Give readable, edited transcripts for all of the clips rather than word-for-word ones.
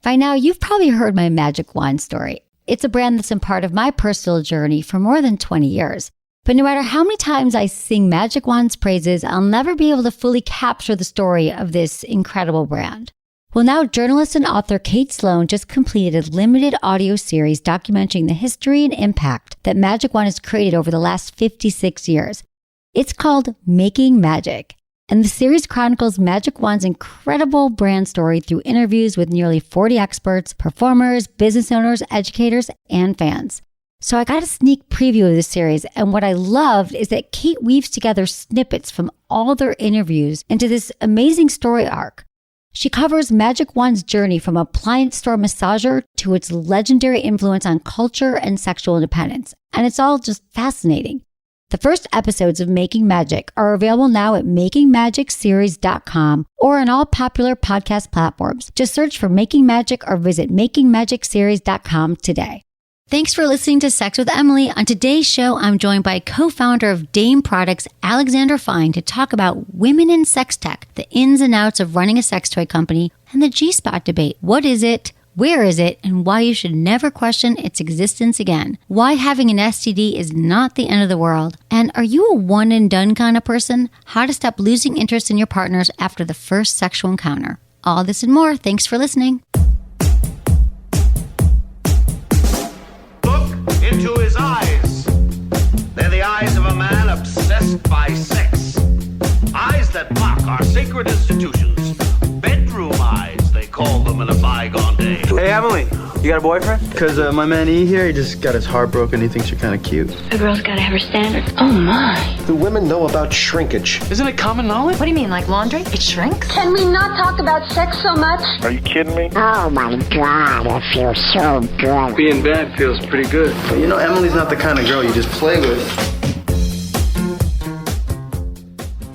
By now, you've probably heard my magic wand story. It's a brand that's been part of my personal journey for more than 20 years. But no matter how many times I sing Magic Wand's praises, I'll never be able to fully capture the story of this incredible brand. Well, now journalist and author Kate Sloan just completed a limited audio series documenting the history and impact that Magic Wand has created over the last 56 years. It's called Making Magic. And the series chronicles Magic Wand's incredible brand story through interviews with nearly 40 experts, performers, business owners, educators, and fans. So I got a sneak preview of this series, and what I loved is that Kate weaves together snippets from all their interviews into this amazing story arc. She covers Magic Wand's journey from appliance store massager to its legendary influence on culture and sexual independence, and it's all just fascinating. The first episodes of Making Magic are available now at makingmagicseries.com or on all popular podcast platforms. Just search for Making Magic or visit makingmagicseries.com today. Thanks for listening to Sex with Emily. On today's show, I'm joined by co-founder of Dame Products Alexandra Fine to talk about women in sex tech, the ins and outs of running a sex toy company, and the G-spot debate. What is it? Where is it, and why you should never question its existence again? Why having an STD is not the end of the world? And are you a one and done kind of person? How to stop losing interest in your partners after the first sexual encounter? All this and more. Thanks for listening. Look into his eyes. They're the eyes of a man obsessed by sex. Eyes that mock our sacred institutions. Bedroom eyes, they call them in a bygone day. Hey, Emily, you got a boyfriend? Because my man E here, he just got his heart broken. He thinks you're kind of cute. A girl's gotta have her standards. Oh my. Do women know about shrinkage? Isn't it common knowledge? What do you mean, like laundry? It shrinks? Can we not talk about sex so much? Are you kidding me? Oh my God, it feels so good. Being bad feels pretty good. But you know, Emily's not the kind of girl you just play with.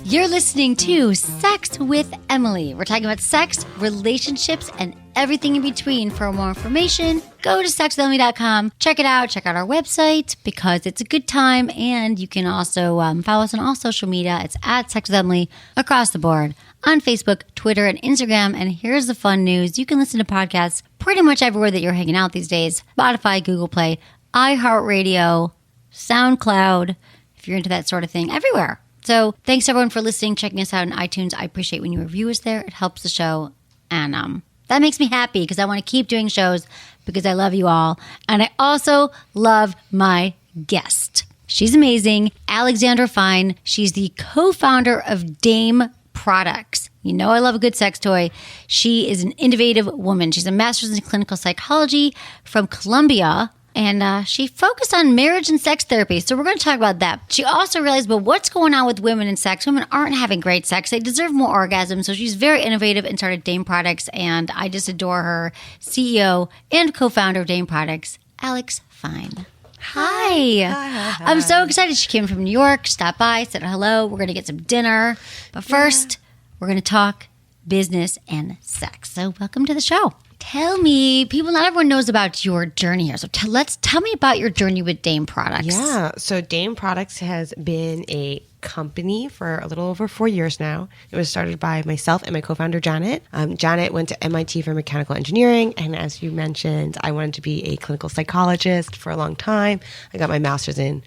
You're listening to Sex with Emily. We're talking about sex, relationships, and everything in between. For more information, go to sexwithemily.com. Check it out. Check out our website because it's a good time. And you can also follow us on all social media. It's at Sex with Emily across the board on Facebook, Twitter, and Instagram. And here's the fun news. You can listen to podcasts pretty much everywhere that you're hanging out these days. Spotify, Google Play, iHeartRadio, SoundCloud, if you're into that sort of thing, everywhere. So thanks everyone for listening, checking us out on iTunes. I appreciate when you review us there. It helps the show. And that makes me happy because I want to keep doing shows because I love you all. And I also love my guest. She's amazing. Alexandra Fine. She's the co-founder of Dame Products. You know I love a good sex toy. She is an innovative woman. She's a master's in clinical psychology from Columbia. And she focused on marriage and sex therapy. So we're going to talk about that. She also realized, well, what's going on with women in sex? Women aren't having great sex. They deserve more orgasm. So she's very innovative and started Dame Products. And I just adore her. CEO and co-founder of Dame Products, Alex Fine. Hi. I'm so excited. She came from New York, stopped by, said hello. We're going to get some dinner. But first, we're going to talk business and sex. So welcome to the show. Tell me, not everyone knows about your journey here. So tell me about your journey with Dame Products. Yeah, so Dame Products has been a company for a little over 4 years now. It was started by myself and my co-founder, Janet. Janet went to MIT for mechanical engineering. And as you mentioned, I wanted to be a clinical psychologist for a long time. I got my master's in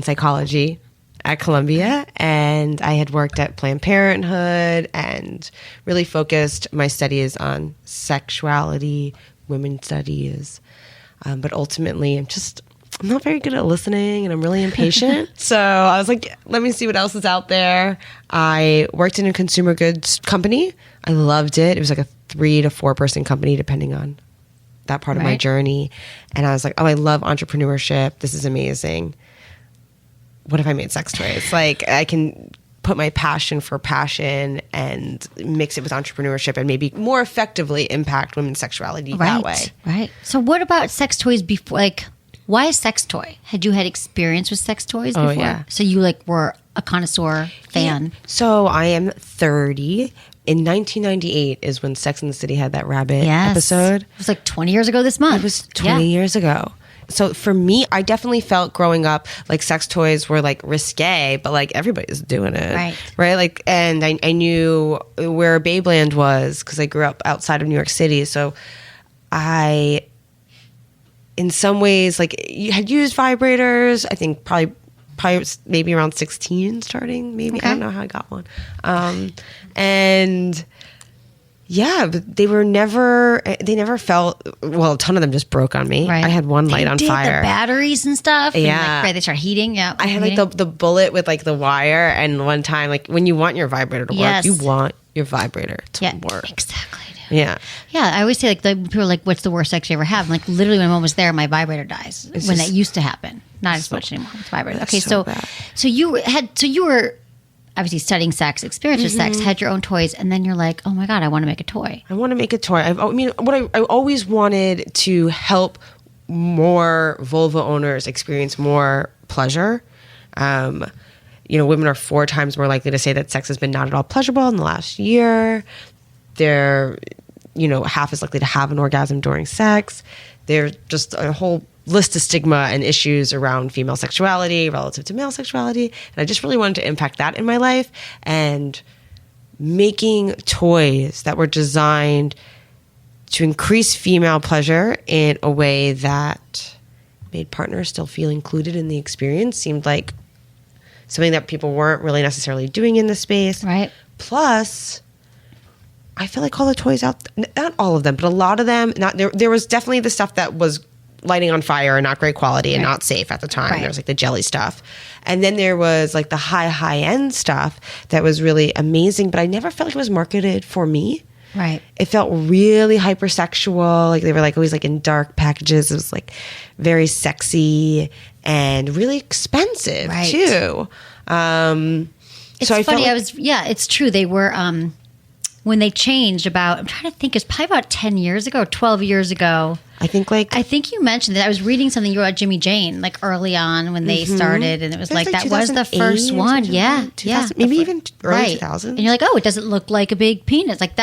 psychology at Columbia, and I had worked at Planned Parenthood and really focused my studies on sexuality, women's studies. But ultimately, I'm not very good at listening, and I'm really impatient. So I was like, let me see what else is out there. I worked in a consumer goods company. I loved it. It was like a 3 to 4 person company, depending on that part of my journey. And I was like, oh, I love entrepreneurship. This is amazing. What if I made sex toys? Like, I can put my passion for passion and mix it with entrepreneurship and maybe more effectively impact women's sexuality that way. Right. So what about sex toys before? Like, why a sex toy? Had you had experience with sex toys before? Oh, yeah. So you were a connoisseur fan. Yeah. So I am 30. In 1998 is when Sex and the City had that rabbit episode. It was like 20 years ago this month. It was 20 years ago. So for me, I definitely felt growing up like sex toys were like risque, but like everybody's doing it. Right. Like, and I knew where Babeland was because I grew up outside of New York City. So I, in some ways, like, you had used vibrators, I think probably maybe around 16 starting, maybe. Okay. I don't know how I got one. And yeah, but they never felt, well, a ton of them just broke on me. Right. I had one light on fire. The batteries and stuff. Yeah. And, like, they start heating. Yeah. I had like the bullet with like the wire, and one time, like, when you want your vibrator to work, Yes. you want your vibrator to work. Exactly. Yeah. Yeah, I always say, like, people are like, "What's the worst sex you ever have?" I'm like, literally, when I'm almost there, my vibrator dies. When that used to happen, not as much anymore with vibrators. Okay, so bad. so you were obviously studying sex, experience with sex, had your own toys, and then you're like, "Oh my god, I want to make a toy." I want to make a toy. I always wanted to help more vulva owners experience more pleasure. Women are 4 times more likely to say that sex has been not at all pleasurable in the last year. They're, half as likely to have an orgasm during sex. There's just a whole list of stigma and issues around female sexuality relative to male sexuality. And I just really wanted to impact that in my life, and making toys that were designed to increase female pleasure in a way that made partners still feel included in the experience seemed like something that people weren't really necessarily doing in the space. Right. Plus, I feel like all the toys out, not all of them, but a lot of them, there was definitely the stuff that was lighting on fire and not great quality and not safe at the time. Right. There was like the jelly stuff. And then there was like the high end stuff that was really amazing, but I never felt like it was marketed for me. Right. It felt really hypersexual. Like, they were like always like in dark packages. It was like very sexy and really expensive too. It's so I funny. felt like, It's true. They were, when they changed I'm trying to think, it's probably about 10 years ago, 12 years ago. I think you mentioned that. I was reading something you wrote about Jimmy Jane, like early on when they started, and it was like that was the first one. Yeah. Maybe even early 2000s. And you're like, oh, it doesn't look like a big penis. Like,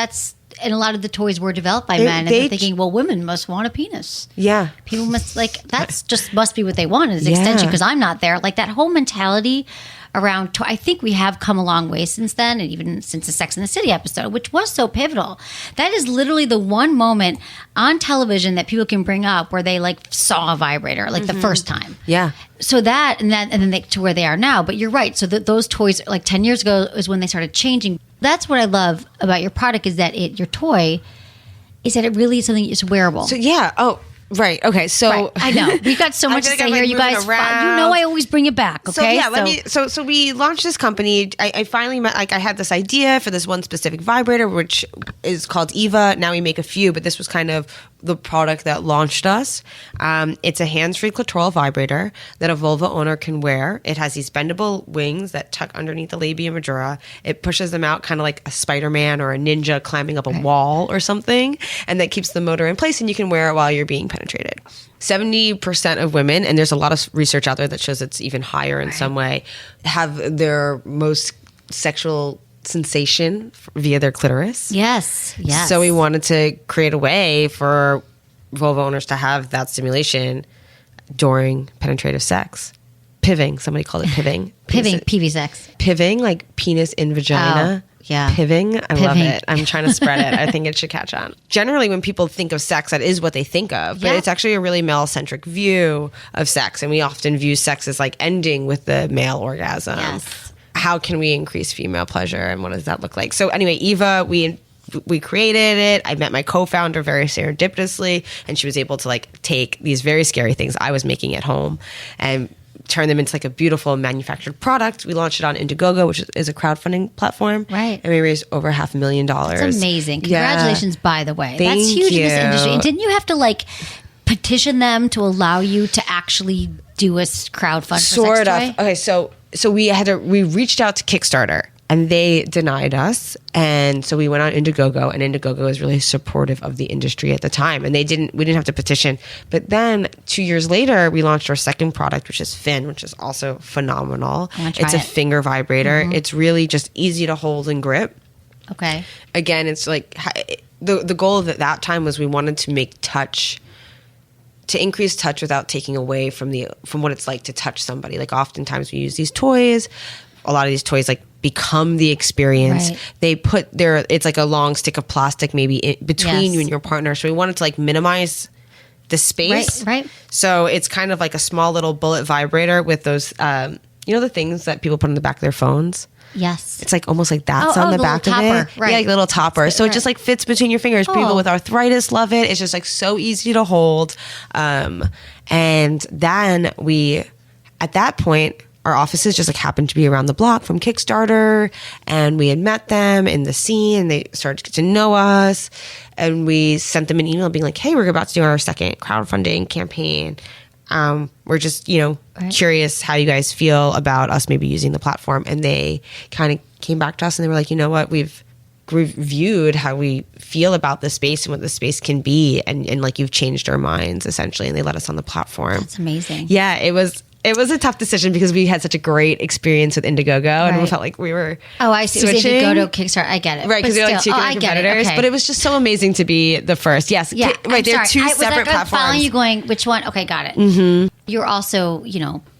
and a lot of the toys were developed by men, and they're thinking, well, women must want a penis. Yeah. People must, like, that's just must be what they want as extension, because I'm not there. Like, that whole mentality around I think we have come a long way since then, and even since the Sex and the City episode, which was so pivotal. That is literally the one moment on television that people can bring up where they like saw a vibrator, like the first time. Yeah. So that and then to where they are now. But you're right. So those toys, like 10 years ago, is when they started changing. That's what I love about your product, is that your toy is that it really is something that's wearable. So yeah. Oh, right. Okay. So right. I know we've got so much to say here, you guys. I always bring it back. Okay. So we launched this company. I finally met. Like, I had this idea for this one specific vibrator, which is called Eva. Now we make a few, but this was kind of the product that launched us. It's a hands-free clitoral vibrator that a vulva owner can wear. It has these bendable wings that tuck underneath the labia majora. It pushes them out kind of like a Spider-Man or a ninja climbing up a wall or something, and that keeps the motor in place, and you can wear it while you're being penetrated. 70% of women, and there's a lot of research out there that shows it's even higher in some way, have their most sexual sensation via their clitoris. Yes. So we wanted to create a way for vulva owners to have that stimulation during penetrative sex. Piving. Somebody called it piving. PV sex. Piving, like penis in vagina. Oh, yeah. Piving. I love it. I'm trying to spread it. I think it should catch on. Generally, when people think of sex, that is what they think of. But it's actually a really male-centric view of sex. And we often view sex as like ending with the male orgasm. Yes. How can we increase female pleasure, and what does that look like? So anyway, Eva, we created it. I met my co-founder very serendipitously, and she was able to like take these very scary things I was making at home and turn them into like a beautiful manufactured product. We launched it on Indiegogo, which is a crowdfunding platform. Right. And we raised over $500,000. That's amazing. Congratulations, by the way. Thank That's huge in this you. industry. And didn't you have to like petition them to allow you to actually do a crowdfund for Sort sex of. toy? Okay, so we reached out to Kickstarter, and they denied us. And so we went on Indiegogo, and Indiegogo was really supportive of the industry at the time. And we didn't have to petition. But then 2 years later, we launched our second product, which is Finn, which is also phenomenal. It's a finger vibrator. Mm-hmm. It's really just easy to hold and grip. Okay. Again, it's like the goal of that time was we wanted to make touch, to increase touch without taking away from what it's like to touch somebody. Like, oftentimes we use these toys. A lot of these toys like become the experience. Right. They put it's like a long stick of plastic maybe between Yes. you and your partner. So we wanted to like minimize the space. Right. So it's kind of like a small little bullet vibrator with those, the things that people put on the back of their phones. Yes. It's like almost like that's Oh, on the the back little of topper, it. right. Yeah, like a little topper. So it just like fits between your fingers. Oh. People with arthritis love it. It's just like so easy to hold. And then at that point, our offices just like happened to be around the block from Kickstarter, and we had met them in the scene, and they started to get to know us, and we sent them an email being like, hey, we're about to do our second crowdfunding campaign. We're just, curious how you guys feel about us maybe using the platform. And they kind of came back to us and they were like, you know what, we've reviewed how we feel about the space and what the space can be. And like, you've changed our minds essentially. And they let us on the platform. That's amazing. Yeah, it was a tough decision because we had such a great experience with Indiegogo, and we felt like we were I see. It was switching. Indiegogo, Kickstarter. I get it. Right, because they're like two competitors. Okay. But it was just so amazing to be the first. Yes. Yeah. Right. They're two separate platforms. Following you going, which one? Okay, got it. Mm-hmm. You're also,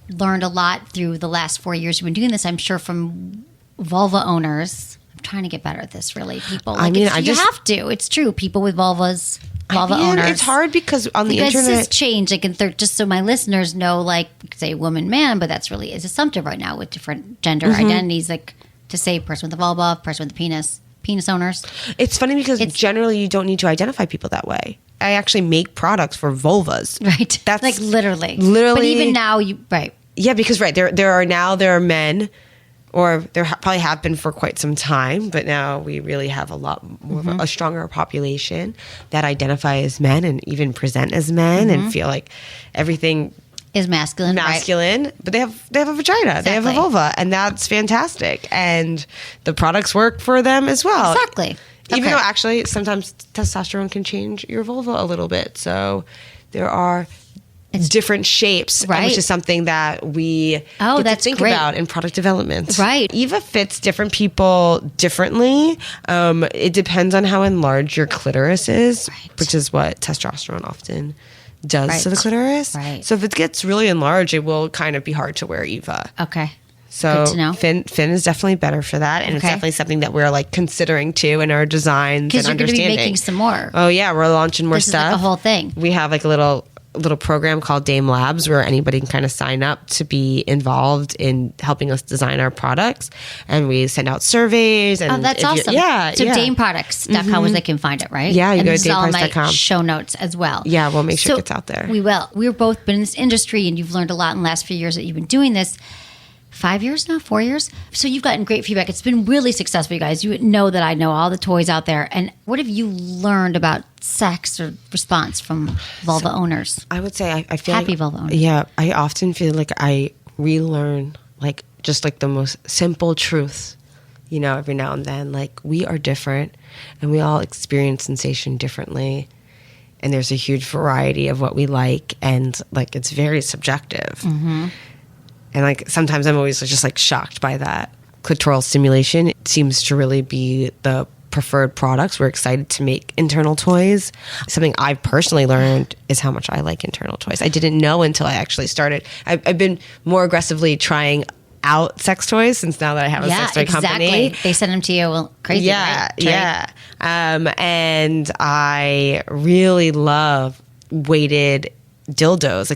learned a lot through the last 4 years you've been doing this, I'm sure, from vulva owners. I'm trying to get better at this, really, people. Like, you have to. It's true. People with vulva owners. It's hard because on the internet, this has changed. Like, just so my listeners know, like, we could say woman, man, but that's really is assumptive right now with different gender identities. Like, to say person with a vulva, person with a penis owners. It's funny because generally you don't need to identify people that way. I actually make products for vulvas. Right. That's like literally. Literally. But even now, right. Yeah, because there are men, or there probably have been for quite some time, but now we really have a lot more of a stronger population that identify as men and even present as men and feel like everything is masculine, right? But they have a vagina, they have a vulva, and that's fantastic. And the products work for them as well. Exactly. Even though actually sometimes testosterone can change your vulva a little bit. So there are different shapes, right? Which is something that we get to think about in product development. Right. Eva fits different people differently. It depends on how enlarged your clitoris is, which is what testosterone often does to the clitoris. Right. So if it gets really enlarged, it will kind of be hard to wear Eva. Okay. So good to know. Fin is definitely better for that, and it's definitely something that we're like considering too in our designs and Because you're going to understanding. be making some more. Oh yeah, we're launching more this stuff. Is like a whole thing. We have like a little program called Dame Labs where anybody can kind of sign up to be involved in helping us design our products, and we send out surveys. And that's awesome. Yeah, so dameproducts.com is they can find it, right? Yeah, you and go this to is all my dameproducts.com. show notes as well. Yeah, we'll make sure it gets out there. We will. We've both been in this industry, and you've learned a lot in the last few years that you've been doing this. 5 years now, 4 years. So you've gotten great feedback. It's been really successful, you guys. You know that I know all the toys out there. And what have you learned about sex or response from vulva owners? I would say I feel happy like, vulva owners. Yeah, I often feel like I relearn like just like the most simple truths, every now and then. Like, we are different and we all experience sensation differently. And there's a huge variety of what we like, and like it's very subjective. Mm-hmm. And like sometimes I'm always just like shocked by that. Clitoral stimulation, it seems to really be the preferred products. We're excited to make internal toys. Something I've personally learned is how much I like internal toys. I didn't know until I actually started. I've been more aggressively trying out sex toys since now that I have a sex toy company. They send them to you. Well, crazy, right? Yeah. And I really love weighted dildos,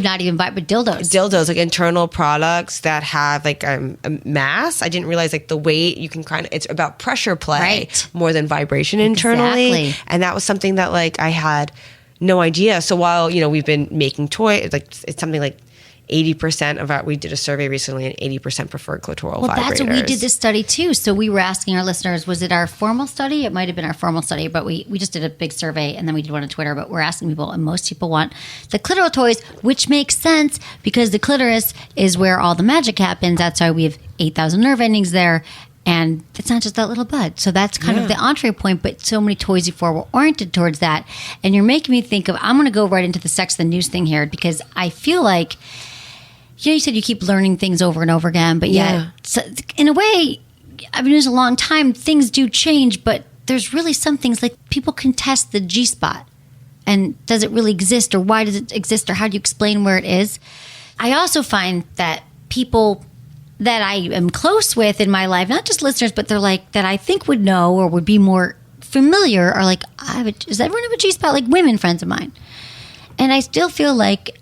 not even but dildos, like internal products that have like a mass. I didn't realize like the weight you can it's about pressure play more than vibration internally. Exactly. And that was something that like I had no idea. So while we've been making toys, like it's something like 80% of our, we did a survey recently, and 80% preferred clitoral vibrators. That's what we did this study too. So we were asking our listeners, was it our formal study? It might have been our formal study, but we just did a big survey, and then we did one on Twitter, but we're asking people, and most people want the clitoral toys, which makes sense because the clitoris is where all the magic happens. That's why we have 8,000 nerve endings there. And it's not just that little bud. So that's kind of the entree point, but so many toys before were oriented towards that. And you're making me think of, I'm going to go right into the sex the news thing here, because I feel like, you said you keep learning things over and over again, but so in a way, I've been doing this a long time, things do change, but there's really some things like people can test the G-spot. And does it really exist, or why does it exist, or how do you explain where it is? I also find that people that I am close with in my life, not just listeners, but they're like that I think would know or would be more familiar are like, does everyone have a G-spot? Like women friends of mine. And I still feel like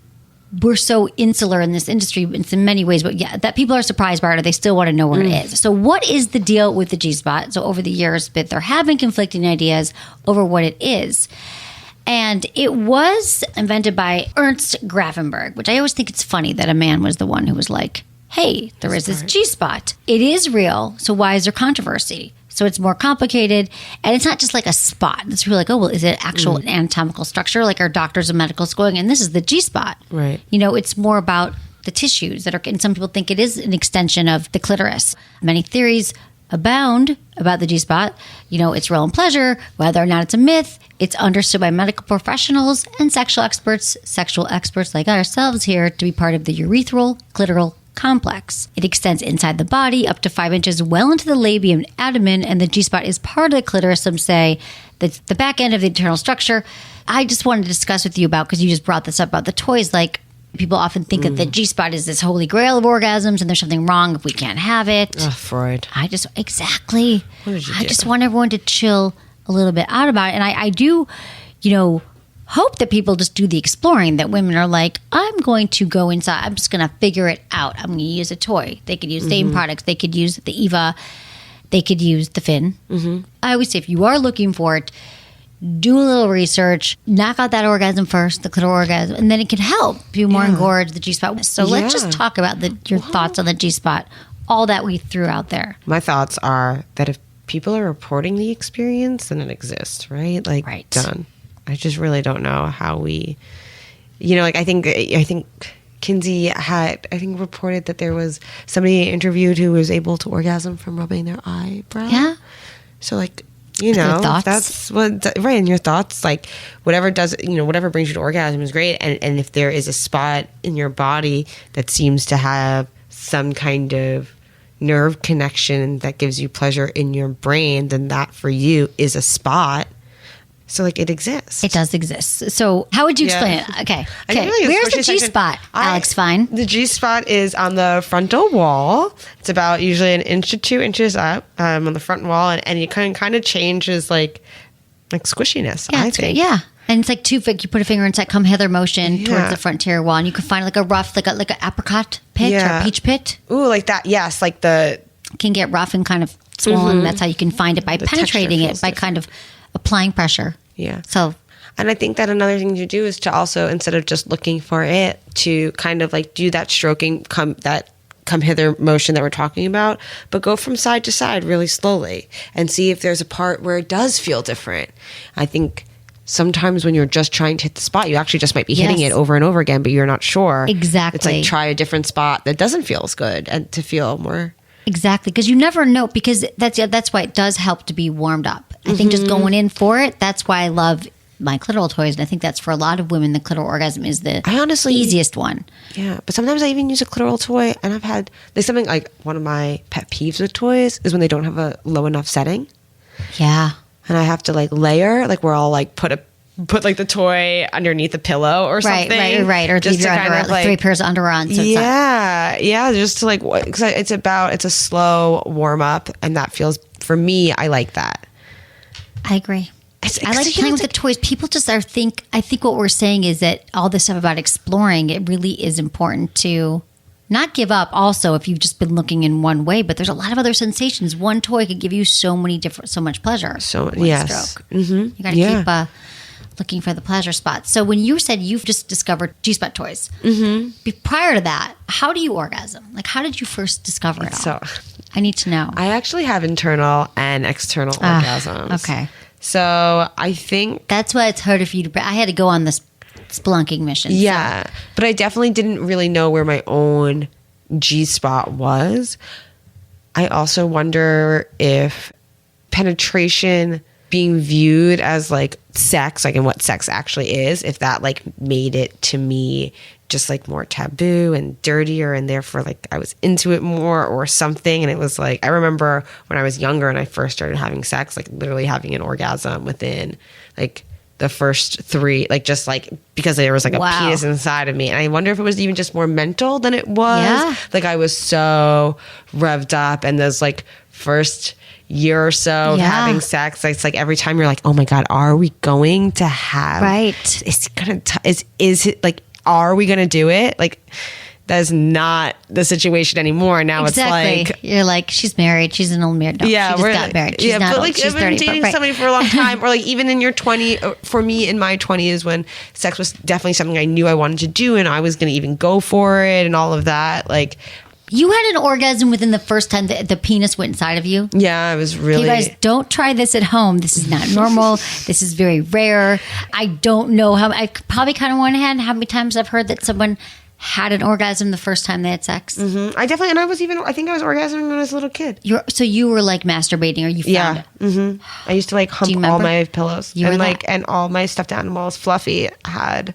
we're so insular in this industry in many ways, but yeah, that people are surprised by it or they still want to know where it is. So what is the deal with the G-spot? So over the years, but they're having conflicting ideas over what it is. And it was invented by Ernst Grafenberg, which I always think it's funny that a man was the one who was like, hey, there is this G-spot. It is real. So why is there controversy? So it's more complicated. And it's not just like a spot. It's really like, oh, well, is it actual anatomical structure? Like our doctors in medical school going, and this is the G-spot. Right. You know, it's more about the tissues that are, and some people think it is an extension of the clitoris. Many theories abound about the G-spot. You know, it's real and pleasure, whether or not it's a myth. It's understood by medical professionals and sexual experts like ourselves here, to be part of the urethral clitoral complex. It extends inside the body up to 5 inches, well into the labium and abdomen, and the G-spot is part of the clitoris. Some say that the back end of the internal structure. I just wanted to discuss with you about, because you just brought this up about the toys, like people often think that the G-spot is this holy grail of orgasms and there's something wrong if we can't have it. Freud. Exactly. What did you I do? just want everyone to chill a little bit out about it. And I do, you know, hope that people just do the exploring, that women are like, I'm going to go inside. I'm just going to figure it out. I'm going to use a toy. They could use Dame Products. They could use the Eva. They could use the Fin. I always say, if you are looking for it, do a little research, knock out that orgasm first, the clitoral orgasm, and then it can help you more engorge the G-spot. So let's just talk about your thoughts on the G-spot, all that we threw out there. My thoughts are that if people are reporting the experience, then it exists, right? Like, done. I just really don't know how we, you know, like I think Kinsey had, reported that there was somebody interviewed who was able to orgasm from rubbing their eyebrow. Yeah. So like, you know, that's what, right. And your thoughts, like whatever brings you to orgasm is great. And if there is a spot in your body that seems to have some kind of nerve connection that gives you pleasure in your brain, then that for you is a spot. So like it exists. It does exist. So how would you explain it? Okay. Where's the G-spot, Alex Fine? The G-spot is on the frontal wall. It's about usually 1 inch to 2 inches up on the front wall, and it kind of changes like squishiness. I think. Yeah. And it's like you put a finger inside, come hither motion towards the frontier wall, and you can find like a rough, like an apricot pit or peach pit. Ooh, like that. Yes, like the can get rough and kind of swollen. That's how you can find it, by penetrating it, by kind of applying pressure. Yeah. So, and I think that another thing to do is to also, instead of just looking for it, to kind of like do that stroking, come hither motion that we're talking about, but go from side to side really slowly and see if there's a part where it does feel different. I think sometimes when you're just trying to hit the spot, you actually just might be hitting it over and over again, but you're not sure. Exactly. It's like try a different spot that doesn't feel as good and to feel more. Exactly, because you never know, because that's why it does help to be warmed up. I think just going in for it, that's why I love my clitoral toys, and I think that's for a lot of women, the clitoral orgasm is the easiest one. Yeah, but sometimes I even use a clitoral toy, and there's something like, one of my pet peeves with toys is when they don't have a low enough setting. Yeah. And I have to like layer, like where I'll like put like the toy underneath the pillow or something. Right. Or just leave your like 3 pairs of underwear on. So just to like, because it's a slow warm up, and that feels, for me, I like that. I agree. I like playing with the toys. People just I think what we're saying is that all this stuff about exploring, it really is important to not give up. Also, if you've just been looking in one way, but there's a lot of other sensations. One toy could give you so much pleasure. So yes, stroke. You got to keep looking for the pleasure spots. So when you said you've just discovered G-spot toys, prior to that, how do you orgasm? Like, how did you first discover it all? So I need to know. I actually have internal and external orgasms. Okay. So I think that's why it's harder for you to. I had to go on this spelunking mission. Yeah, so. But I definitely didn't really know where my own G-spot was. I also wonder if penetration being viewed as like sex, like and what sex actually is, if that like made it to me just like more taboo and dirtier, and therefore like I was into it more or something. And it was like, I remember when I was younger and I first started having sex, like literally having an orgasm within like the first 3, like just like because there was like a Wow. penis inside of me. And I wonder if it was even just more mental than it was. Yeah. Like I was so revved up, and those like first year or so of Yeah. having sex, it's like every time you're like, oh my God, are we going to have, Right. Is it like, are we going to do it? Like, that is not the situation anymore. Now Exactly. it's like, You're like, she's married. She's an old married. No, yeah, she just got married. She's yeah, not but old. like She's I've 30, been but dating right. somebody for a long time, or like even in your 20s, for me in my 20s when sex was definitely something I knew I wanted to do, and I was going to even go for it and all of that. Like, You had an orgasm within the first time the penis went inside of you. yeah, I was really. You guys, don't try this at home. This is not normal. This is very rare. I don't know how. I probably kind of want to hand how many times I've heard that someone had an orgasm the first time they had sex. I definitely, and I think I was orgasming when I was a little kid. So you were like masturbating, or you found Yeah. it. I used to like hump you all remember? my pillows, You were and like, that? and all my stuffed animals. Fluffy had,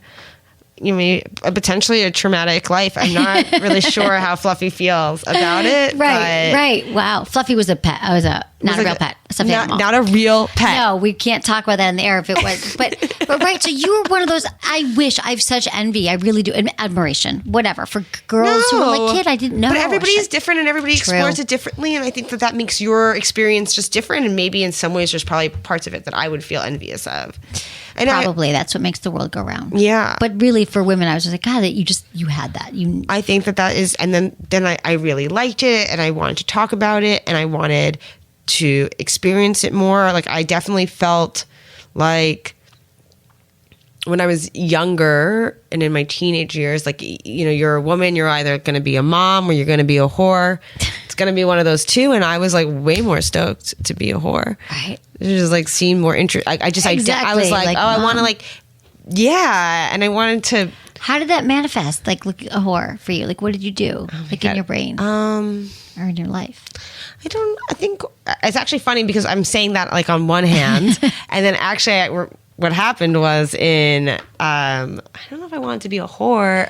potentially a traumatic life. I'm not really sure how Fluffy feels about it. Right, but right. Wow, Fluffy was a pet. I was not a real pet. A stuffed animal. Not a real pet. No, we can't talk about that in the air if it was. But right, so you were one of those. I have such envy. I really do. Admiration, whatever, for girls who were like, kid, I didn't know. But everybody's different, and everybody True. explores it differently. And I think that makes your experience just different. And maybe in some ways, there's probably parts of it that I would feel envious of. And Probably that's what makes the world go round. Yeah. But really, for women, I was just like, God, that you had that. I think that is, and then I really liked it, and I wanted to talk about it, and I wanted to experience it more. Like I definitely felt like when I was younger and in my teenage years, like, you're a woman, you're either going to be a mom or you're going to be a whore. It's going to be one of those two. And I was like way more stoked to be a whore. Right. It just like seemed more interesting. I was Exactly, like, like, oh, I want to Mom. like, yeah. And I wanted to, How did that manifest? Like, look, a whore for you. Like, what did you do? Like in your brain or in your life? I think it's actually funny because I'm saying that like on one hand, and then actually what happened was I don't know if I wanted to be a whore.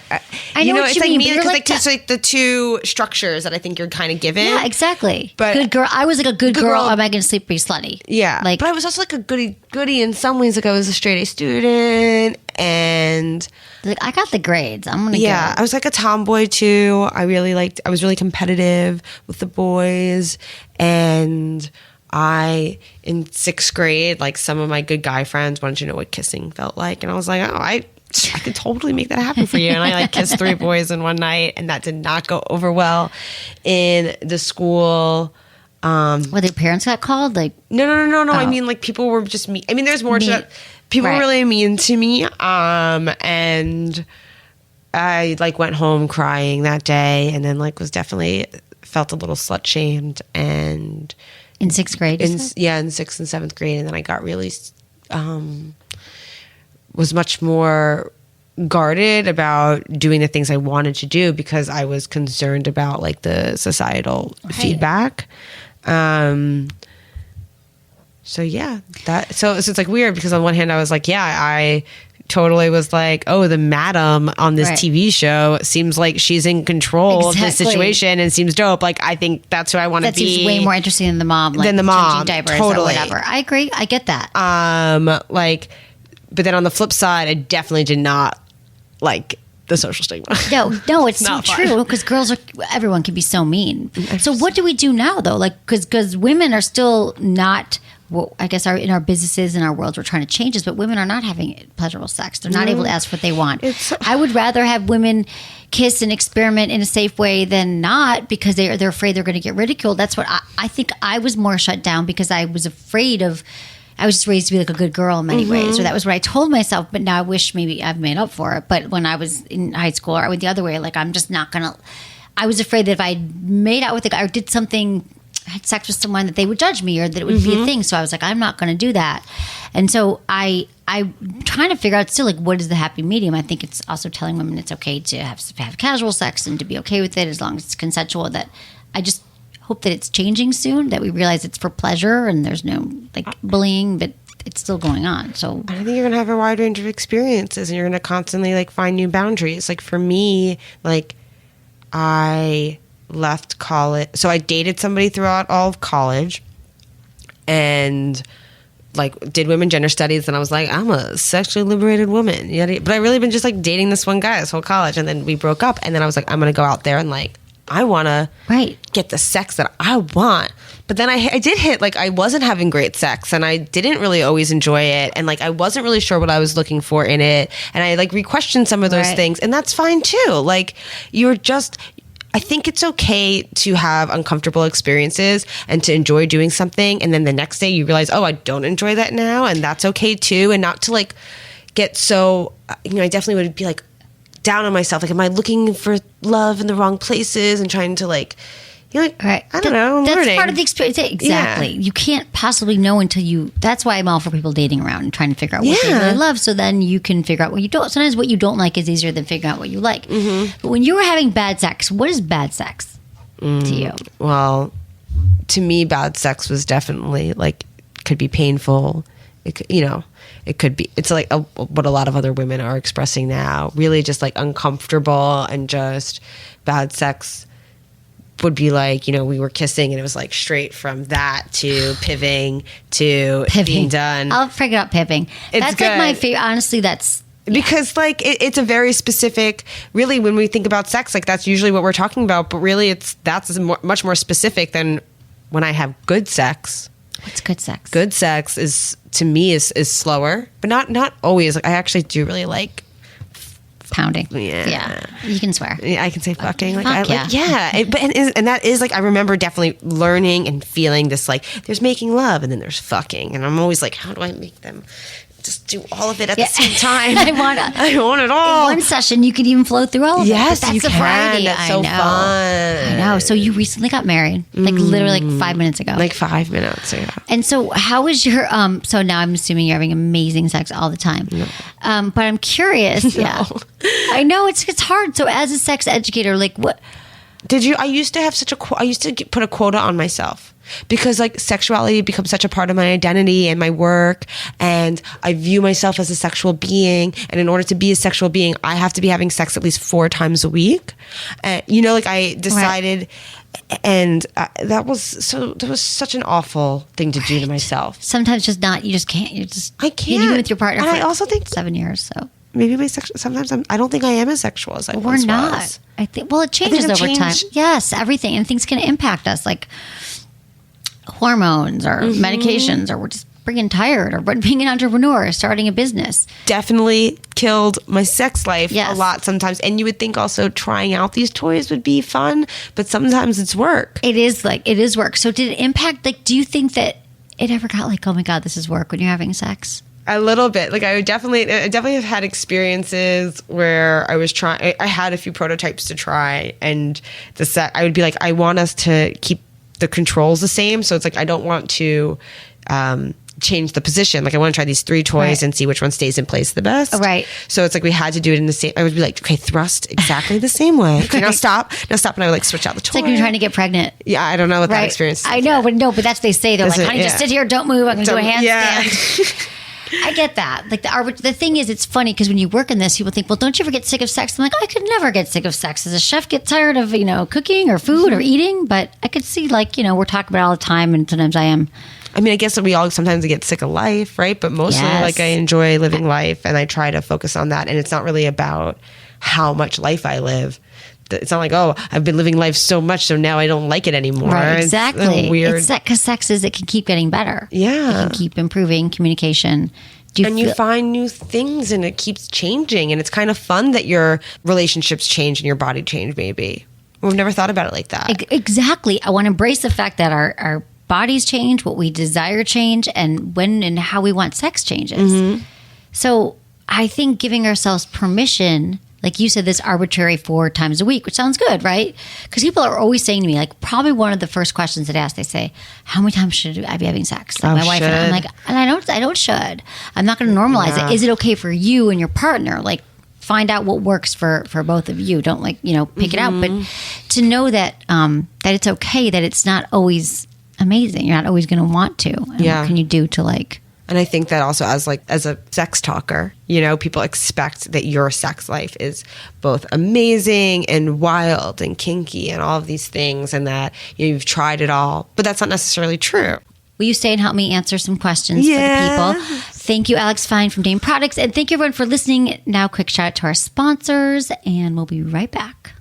I know what it's you like mean, me, but you're because like just like the two structures that I think you're kind of given. Yeah, exactly. But good girl. I was like a good girl. girl. Am I going to sleep pretty slutty? Yeah, Like, but I was also like a goody in some ways. Like I was a straight A student, and like I got the grades. I'm going to yeah, go. I was like a tomboy too. I was really competitive with the boys, and in 6th grade, like some of my good guy friends wanted to know what kissing felt like, and I was like, oh, I could totally make that happen for you. And I like kissed 3 boys in one night, and that did not go over well in the school. Well, their parents got called. Like, No. Oh. I mean, like people were just mean. I mean, there's more to Mean. that. People Right. were really mean to me. And I like went home crying that day, and then like was definitely felt a little slut shamed, and in 6th grade. you in said? 6th and 7th grade, and then I got really was much more guarded about doing the things I wanted to do because I was concerned about like the societal feedback. So yeah, so it's like weird because on one hand I was like, yeah, I totally was like, oh, the madam on this Right. TV show seems like she's in control of this Exactly. situation and seems dope. Like I think that's who I want to That be. seems way more interesting than the mom. Like, Than the mom, changing diapers totally. or whatever. I agree. I get that. But then on the flip side, I definitely did not like the social stigma. No, it's so Not fun. true because everyone can be so mean. So what do we do now though? Like, because women are still not. Well, I guess in our businesses and our worlds, we're trying to change this, but women are not having pleasurable sex. They're not able to ask what they want. I would rather have women kiss and experiment in a safe way than not because they're afraid they're going to get ridiculed. That's what I think. I was more shut down because I was afraid of. I was just raised to be like a good girl in many ways, or that was what I told myself. But now I wish maybe I've made up for it. But when I was in high school, or I went the other way, like I'm just not gonna. I was afraid that if I made out with a guy or did something, had sex with someone, that they would judge me or that it would be a thing. So I was like, I'm not going to do that. And so I'm trying to figure out still like what is the happy medium. I think it's also telling women it's okay to have casual sex and to be okay with it as long as it's consensual. That I just hope that it's changing soon, that we realize it's for pleasure and there's no like bullying, but it's still going on. So I think you're going to have a wide range of experiences and you're going to constantly like find new boundaries. Like for me, like I left college. So I dated somebody throughout all of college and like did women gender studies, and I was like, I'm a sexually liberated woman. But I really been just like dating this one guy this whole college, and then we broke up, and then I was like, I'm gonna go out there and like I want to get the sex that I want. But then I did hit, like, I wasn't having great sex, and I didn't really always enjoy it. And, like, I wasn't really sure what I was looking for in it. And I, like, re-questioned some of those things. And that's fine, too. Like, I think it's okay to have uncomfortable experiences and to enjoy doing something. And then the next day you realize, oh, I don't enjoy that now. And that's okay, too. And not to, like, get so, I definitely would be, like, down on myself. Like, am I looking for love in the wrong places and trying to like, I don't know. I'm that's learning. part of the experience. Exactly. Yeah. You can't possibly know until you. That's why I'm all for people dating around and trying to figure out what they really love. So then you can figure out what you don't. Sometimes what you don't like is easier than figuring out what you like. Mm-hmm. But when you were having bad sex, what is bad sex to you? Well, to me, bad sex was definitely like could be painful. It could, it could be, it's like what a lot of other women are expressing now, really just like uncomfortable, and just bad sex would be like, we were kissing and it was like straight from that to pivoting to being done. I'll figure out pivoting. That's good. Like my favorite, honestly, that's. Because like it's a very specific, really when we think about sex, like that's usually what we're talking about, but really that's much more specific than when I have good sex. What's good sex? Good sex is, to me, is slower, but not always. Like I actually do really like pounding. Yeah, you can swear. Yeah, I can say fucking. Like fuck, and that is like I remember definitely learning and feeling this like there's making love and then there's fucking, and I'm always like, how do I make them just do all of it at the same time? I want it all. In one session, you could even flow through all of it. Yes, that's you the can. variety. That's so fun. I know. So you recently got married, like literally like 5 minutes ago. Like 5 minutes, yeah. And so how is your, so now I'm assuming you're having amazing sex all the time. No. But I'm curious. No. Yeah. I know it's hard. So as a sex educator, like what? I used to have I used to put a quota on myself. Because like sexuality becomes such a part of my identity and my work, and I view myself as a sexual being, and in order to be a sexual being I have to be having sex at least 4 times a week. Like I decided and that was such an awful thing to do to myself. Sometimes just not, you just can't, I can't. You've been with your partner and for I also think 7 years, so maybe my sexual, sometimes I don't think I am as sexual as I once was. We're not. I think, well, it changes over time. Yes, everything, and things can impact us, like hormones or medications, or we're just freaking tired, or being an entrepreneur, or starting a business. Definitely killed my sex life a lot sometimes. And you would think also trying out these toys would be fun, but sometimes it's work. It is work. So did it impact, like, do you think that it ever got like, oh my God, this is work when you're having sex? A little bit. Like I definitely have had experiences where I was I had a few prototypes to try, and I would be like, I want us to keep the controls the same. So it's like, I don't want to change the position. Like I want to try these 3 toys and see which one stays in place the best. Right. So it's like we had to do it in the same. I would be like, okay, thrust exactly the same way. Okay, now stop. And I would like switch out the toy. It's like you're trying to get pregnant. Yeah, I don't know what that experience is. I know, but that's what they say. They're like, honey, just sit here, don't move. I'm going to do a handstand. I get that. Like the thing is, it's funny because when you work in this, people think, well, don't you ever get sick of sex? I'm like, I could never get sick of sex. Does a chef get tired of, cooking or food or eating? But I could see, like, we're talking about it all the time, and sometimes I am. I mean, I guess we all sometimes get sick of life, right? But mostly, like, I enjoy living life, and I try to focus on that. And it's not really about how much life I live. It's not like, oh, I've been living life so much, so now I don't like it anymore. Right, exactly. It's weird. It's that because sex it can keep getting better. Yeah. It can keep improving communication. You find new things, and it keeps changing. And it's kind of fun that your relationships change and your body change, maybe. We've never thought about it like that. Exactly. I want to embrace the fact that our bodies change, what we desire change, and when and how we want sex changes. Mm-hmm. So I think giving ourselves permission, like you said, this arbitrary 4 times a week, which sounds good, right? Because people are always saying to me, like, probably one of the first questions that ask, they say, how many times should I be having sex? Like my wife and I'm like, and I don't should. I'm not going to normalize it. Is it okay for you and your partner? Like, find out what works for both of you. Don't pick it out. But to know that that it's okay, that it's not always amazing. You're not always going to want to. And what can you do to like... And I think that also as a sex talker, people expect that your sex life is both amazing and wild and kinky and all of these things, and that you've tried it all. But that's not necessarily true. Will you stay and help me answer some questions Yeah. for the people? Thank you, Alex Fine from Dame Products. And thank you, everyone, for listening. Now, quick shout out to our sponsors, and we'll be right back.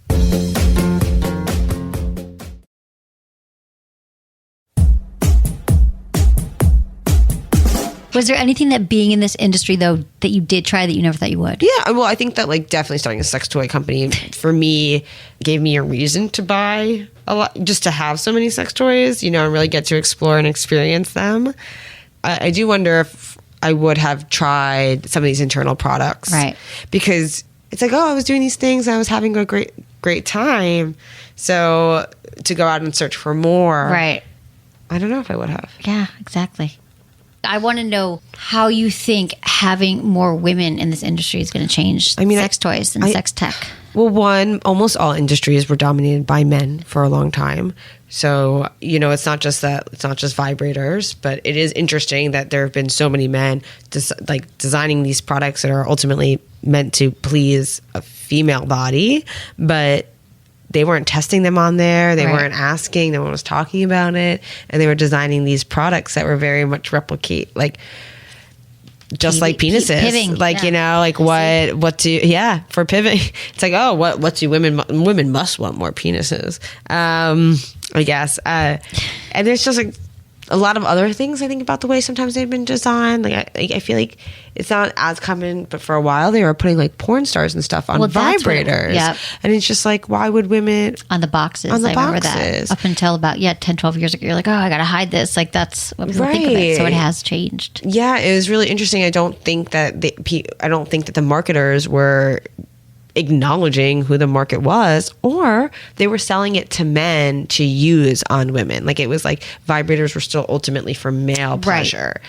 Was there anything that being in this industry, though, that you did try that you never thought you would? Yeah, well, I think that like definitely starting a sex toy company for me gave me a reason to buy a lot, just to have so many sex toys, and really get to explore and experience them. I do wonder if I would have tried some of these internal products, Right? Because it's like, oh, I was doing these things, I was having a great time. So to go out and search for more, Right. I don't know if I would have. Yeah, exactly. I want to know how you think having more women in this industry is going to change sex toys and sex tech. Well, one, almost all industries were dominated by men for a long time. So, it's not just vibrators, but it is interesting that there have been so many men designing these products that are ultimately meant to please a female body, but they weren't testing them on there. They weren't asking. No one was talking about it. And they were designing these products that were very much replicate, like penises. Pivoting. For pivoting. It's like, oh, what do women must want more penises, I guess. And there's just like a lot of other things I think about the way sometimes they've been designed. I feel like it's not as common, but for a while they were putting like porn stars and stuff on vibrators. And it's just like, why would women on the boxes? I remember that up until about 10, 12 years ago. You're like, oh, I gotta hide this. Like that's what people think of it. So it has changed. Yeah, it was really interesting. I don't think that the marketers were acknowledging who the market was, or they were selling it to men to use on women. Like it was like vibrators were still ultimately for male pleasure.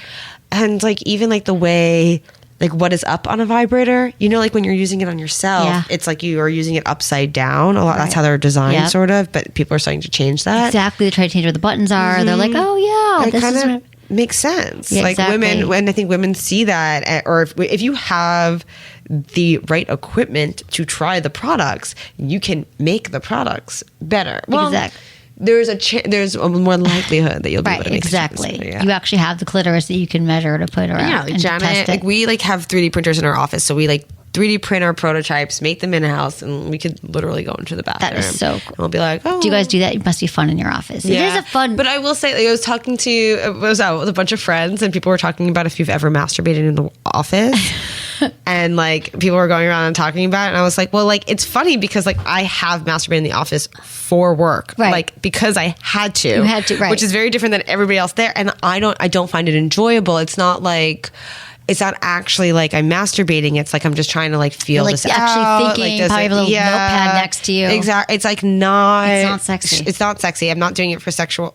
And like even like the way like what is up on a vibrator, like when you're using it on yourself, it's like you are using it upside down a lot. That's how they're designed sort of, but people are starting to change that. Exactly. They try to change where the buttons are. They're like, oh yeah, it kind of makes sense. Yeah, like exactly. women, when I think women see that, or if you have the right equipment to try the products, you can make the products better. Well, exactly. There's a more likelihood that you'll be able to make exactly. better, You actually have the clitoris that you can measure to put around. Yeah, like and Janet, test it. like we like have 3D printers in our office, so we like 3D print our prototypes, make them in house, and we could literally go into the bathroom. That is so cool. And we'll be like, oh. Do you guys do that? It must be fun in your office. Yeah. It is a fun. But I will say, like, I was talking to, I was out with a bunch of friends, and people were talking about if you've ever masturbated in the office. And like people were going around and talking about it, and I was like, well, like it's funny because like I have masturbated in the office for work, like because I had to. You had to, right? Which is very different than everybody else there, and I don't find it enjoyable. It's not actually like I'm masturbating. It's like I'm just trying to like feel this actually out. thinking, Like, probably have a little notepad next to you. Exactly. It's like not. It's not sexy. It's not sexy. I'm not doing it for sexual,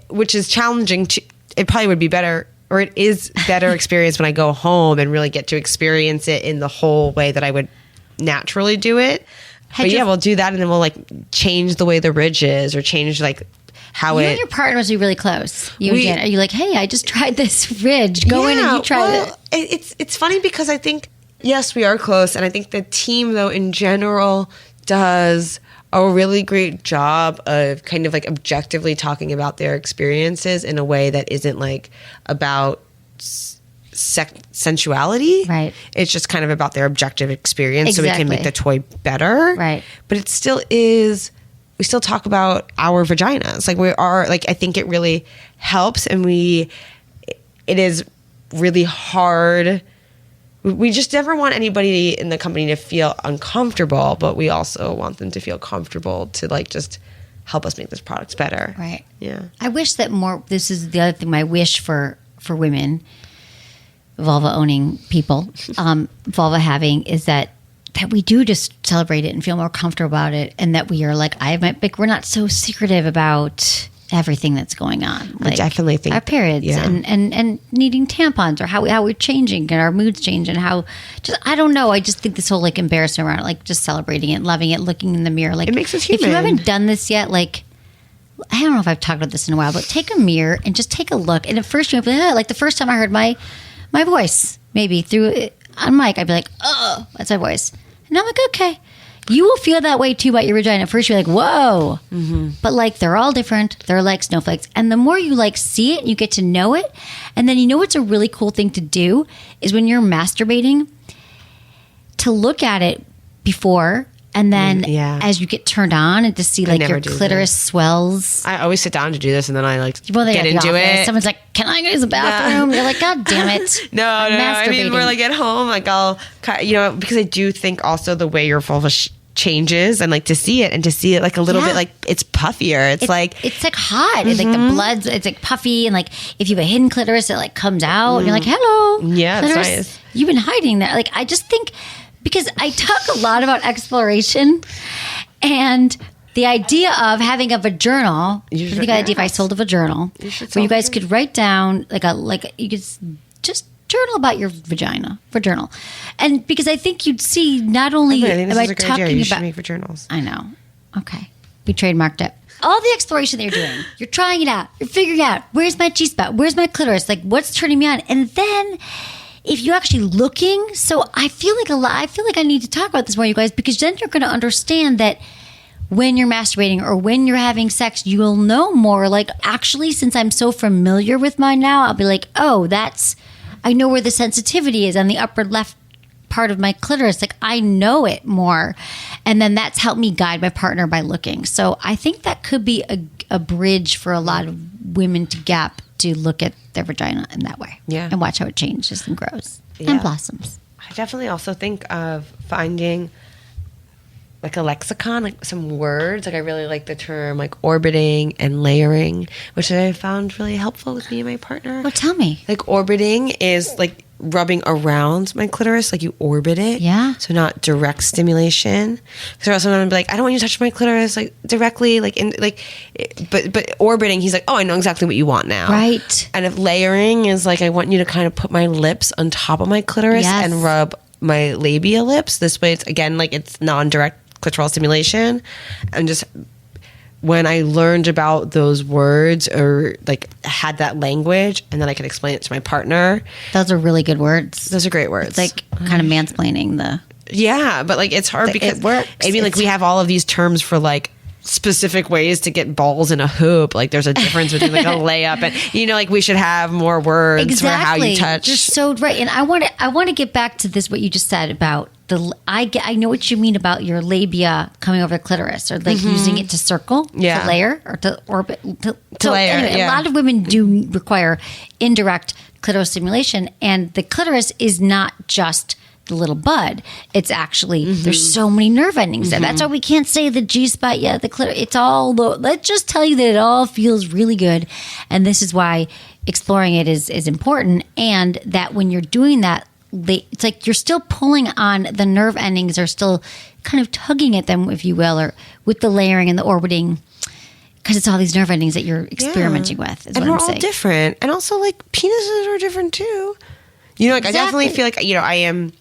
which is challenging. It probably would be better, or it is better experience when I go home and really get to experience it in the whole way that I would naturally do it. We'll do that, and then we'll like change the way the ridge is, or change like how you and your partner must be really close. You and Jen, are you like, hey, I just tried this ridge. Go in and you try it. It's funny because I think, yes, we are close. And I think the team, though, in general, does a really great job of kind of like objectively talking about their experiences in a way that isn't like about sensuality. Right. It's just kind of about their objective experience, exactly. so we can make the toy better. Right. But it still is... We still talk about our vaginas. Like we are, like, I think it really helps, and it is really hard. We just never want anybody in the company to feel uncomfortable, but we also want them to feel comfortable to like just help us make this product better. Right. Yeah. I wish that more, this is the other thing, my wish for women, vulva owning people, vulva having, is that we do just celebrate it and feel more comfortable about it, and that we are like, we're not so secretive about everything that's going on. Like I definitely think our periods and needing tampons, or how we're changing and our moods change, and how I don't know. I just think this whole like embarrassment around it, like just celebrating it, loving it, looking in the mirror. Like it makes us human. If you haven't done this yet, like I don't know if I've talked about this in a while, but take a mirror and just take a look. And at first you'll be like the first time I heard my voice, maybe through on mic, I'd be like, oh, that's my voice. And I'm like, okay. You will feel that way too about your vagina. At first you're like, whoa. But like they're all different. They're like snowflakes. And the more you like see it, you get to know it. And then you know what's a really cool thing to do is when you're masturbating, to look at it before and then as you get turned on and to see like your clitoris swells. I always sit down to do this and then I like Well, get into it. Someone's like, can I go to the bathroom? You're like, God damn it. No. I mean, we're like at home, like I'll, because I do think also the way your vulva changes and like to see it like a little bit like it's puffier. It's like hot. It's like the blood's, it's like puffy. And like if you have a hidden clitoris, it like comes out and you're like, hello. Yeah, clitoris. it's nice. You've been hiding that. Like, I just think, because I talk a lot about exploration and the idea of having a journal. I think the idea if I sold a journal where you guys could write down you could just journal about your vagina for journal. And because I think you'd see not only am I talking about make for journals. I know. Okay. We trademarked it. All the exploration that you're doing, you're trying it out, you're figuring out where's my G-spot, where's my clitoris, like what's turning me on. And then if you're actually looking, so I feel like I need to talk about this more, you guys, because then you're going to understand that when you're masturbating or when you're having sex, you will know more. Like, actually, since I'm so familiar with mine now, I'll be like, oh, I know where the sensitivity is on the upper left part of my clitoris. Like, I know it more. And then that's helped me guide my partner by looking. So I think that could be a bridge for a lot of women to look at their vagina in that way. Yeah. And watch how it changes and grows and blossoms. I definitely also think of finding like a lexicon, like some words. Like I really like the term like orbiting and layering, which I found really helpful with me and my partner. Well, tell me. Like orbiting is like rubbing around my clitoris, like you orbit it. Yeah. So not direct stimulation. So sometimes I'd be like, I don't want you to touch my clitoris like directly, but orbiting, he's like, oh, I know exactly what you want now. Right. And if layering is like, I want you to kind of put my lips on top of my clitoris and rub my labia lips. This way it's again, like it's non-direct clitoral stimulation. And just when I learned about those words or like had that language and then I could explain it to my partner. Those are really good words. Those are great words. It's like kind of mansplaining Yeah, but like it's hard because it works. I mean, like we have all of these terms for like specific ways to get balls in a hoop. Like there's a difference between like a layup and like we should have more words for how you touch. You're so right. And I want to get back to this what you just said about I know what you mean about your labia coming over the clitoris or like using it to circle, to layer or to orbit to layer. Anyway, a lot of women do require indirect clitoral stimulation, and the clitoris is not just the little bud. It's actually there's so many nerve endings there. That's why we can't say the G-spot yet. The clitoris, it's all. Let's just tell you that it all feels really good, and this is why exploring it is important. And that when you're doing that, it's like you're still pulling on the nerve endings, are still kind of tugging at them, if you will, or with the layering and the orbiting. Because it's all these nerve endings that you're experimenting with. Is and what we're I'm saying. all different, and also like penises are different too. Like I definitely feel like I am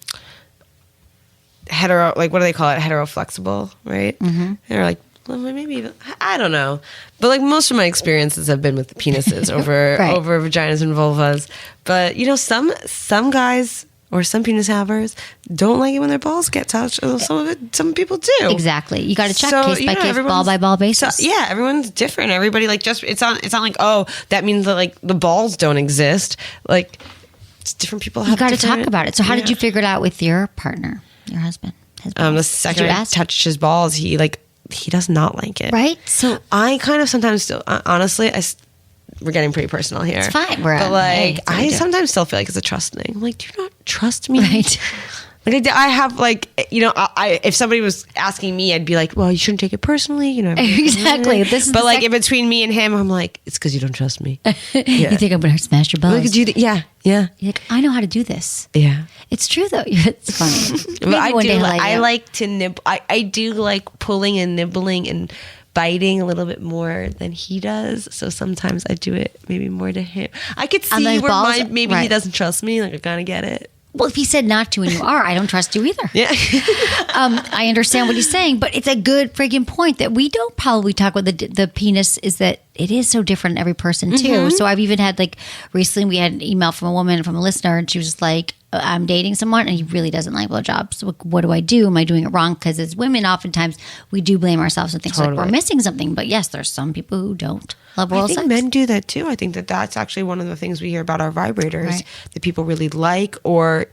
hetero. Like what do they call it? Heteroflexible, right? And they're like, well, maybe even, I don't know, but like most of my experiences have been with penises over over vaginas and vulvas. But some guys or some penis havers don't like it when their balls get touched. Some people do. Exactly. You got to check case by case, ball by ball basis. So, everyone's different. Everybody like it's not like, oh, that means that like the balls don't exist. Like it's different people have. You got to talk about it. So how did you figure it out with your partner, your husband? The second I touched his balls, he does not like it. Right. So I kind of sometimes still, honestly, we're getting pretty personal here. It's fine. I sometimes still feel like it's a trust thing. I'm like, do you not trust me? Right. Like I have like, if somebody was asking me, I'd be like, well, you shouldn't take it personally. Exactly. But like in between me and him, I'm like, it's because you don't trust me. You think I'm going to smash your balls? Yeah. You're like, I know how to do this. Yeah. It's true though. It's funny. But I like to nibble. I do like pulling and nibbling and biting a little bit more than he does. So sometimes I do it maybe more to him. I could see where maybe he doesn't trust me. Like I kind of get it. Well, if he said not to and you are, I don't trust you either. Yeah. I understand what he's saying, but it's a good friggin' point that we don't probably talk about the penis is that it is so different in every person too. So I've even had like recently we had an email from a woman, from a listener, and she was like, I'm dating someone and he really doesn't like blowjobs. So what do I do? Am I doing it wrong? Because as women, oftentimes we do blame ourselves and think like we're missing something. But yes, there's some people who don't love oral sex. I think men do that too. I think that that's actually one of the things we hear about our vibrators that people really like, or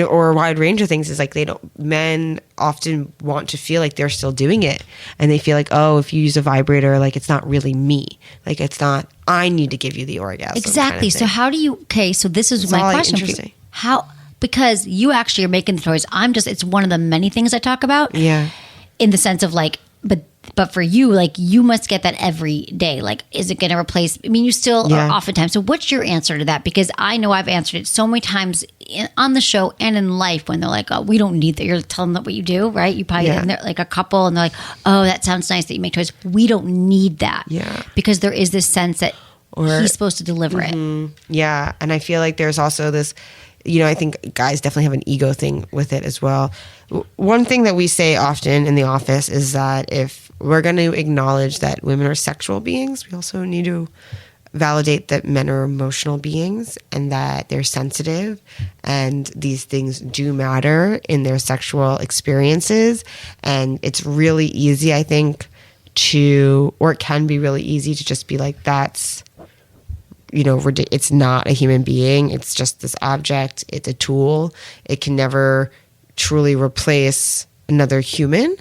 or a wide range of things is like men often want to feel like they're still doing it. And they feel like, oh, if you use a vibrator, like it's not really me. Like it's not, I need to give you the orgasm. Exactly. Kind of so how do you, so this is my question for you. How, because you actually are making the toys. It's one of the many things I talk about. Yeah. In the sense of like, but for you, like you must get that every day. Like, is it going to replace? I mean, you still are oftentimes. So, what's your answer to that? Because I know I've answered it so many times on the show and in life when they're like, "Oh, we don't need that." You're telling them what you do, right? You probably and they're like a couple, and they're like, "Oh, that sounds nice that you make toys." We don't need that, because there is this sense that he's supposed to deliver it. Yeah, and I feel like there's also this. I think guys definitely have an ego thing with it as well. One thing that we say often in the office is that if we're going to acknowledge that women are sexual beings, we also need to validate that men are emotional beings and that they're sensitive, and these things do matter in their sexual experiences. And it's really easy, I think, or it can be really easy to just be like, that's... it's not a human being. It's just this object. It's a tool. It can never truly replace another human.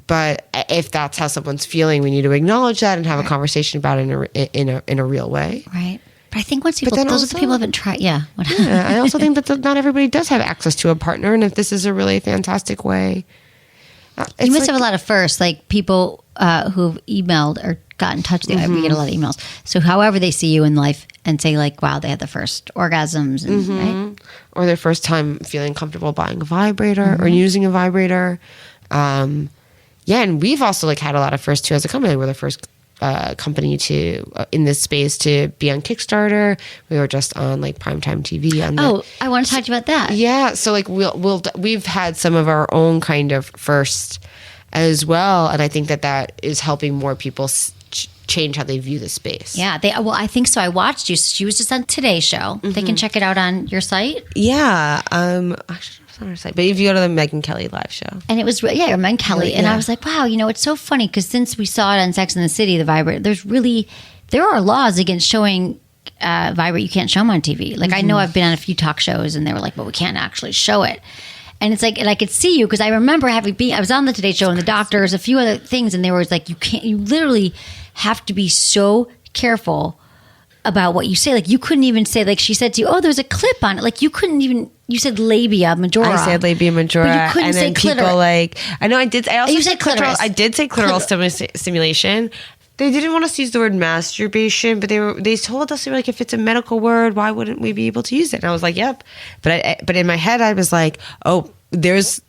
But if that's how someone's feeling, we need to acknowledge that and have a conversation about it in a real way. Right. But I think once people, those are the people who haven't tried. Yeah. I also think that not everybody does have access to a partner. And if this is a really fantastic way. You must have a lot of firsts, like people who've emailed or got in touch with you. We get a lot of emails. So however they see you in life and say like, wow, they had the first orgasms. And, right? Or their first time feeling comfortable buying a vibrator or using a vibrator. And we've also like had a lot of firsts too as a company. We're the first company to in this space to be on Kickstarter. We were just on like primetime TV. I want to talk to you about that. Yeah, so like we've had some of our own kind of first as well, and I think that is helping more people change how they view the space. Yeah, I think so. I watched you. She was just on Today's show. They can check it out on your site. Yeah, actually on our site, but if you go to the Megyn Kelly live show, and it was Megyn Kelly, and I was like, wow, it's so funny because since we saw it on Sex and the City, the vibrator, there are laws against showing vibrate. You can't show them on TV. Like I know I've been on a few talk shows, and they were like, but we can't actually show it. And it's like, and I could see you because I remember I was on the Today Show and the doctors, a few other things, and they were like, you literally have to be so careful about what you say. Like you couldn't even say, like she said to you, oh, there's a clip on it. Like you couldn't even, you said labia majora. I said labia majora. But you couldn't and say then people clitoris. like, I know I did. I also you said clitoris. I did say clitoral stimulation. They didn't want us to use the word masturbation, but they told us, they were like, if it's a medical word, why wouldn't we be able to use it? And I was like, yep. But in my head, I was like, oh, there has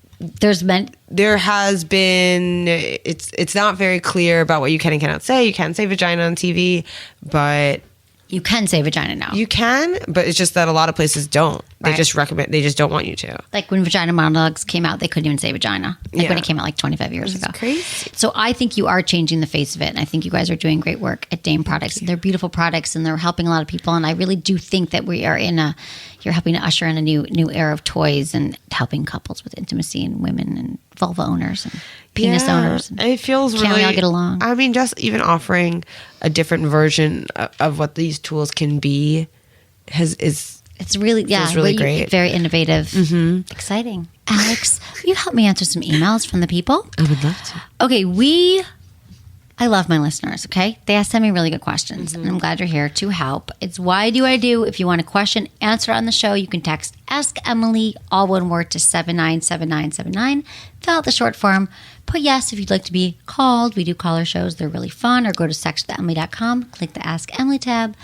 been, it's not very clear about what you can and cannot say. You can't say vagina on TV, but you can say vagina now. You can, but it's just that a lot of places don't. They Right. they just don't want you to. Like when Vagina Monologues came out, they couldn't even say vagina. Like when it came out like 25 years ago. Crazy. So I think you are changing the face of it. And I think you guys are doing great work at Dame Products. They're beautiful products and they're helping a lot of people. And I really do think that you're helping to usher in a new era of toys and helping couples with intimacy and women and vulva owners and penis owners. And it feels can't really, we all get along? I mean, just even offering a different version of what these tools can be it's really, really great. Very innovative. Exciting. Alex, will you help me answer some emails from the people? I would love to. Okay, I love my listeners, okay? They send me really good questions, and I'm glad you're here to help. It's why do I do? If you want a question, answer on the show, you can text Ask Emily, all one word, to 797979. Fill out the short form. Put yes if you'd like to be called. We do caller shows. They're really fun. Or go to sexwithemily.com, click the Ask Emily tab,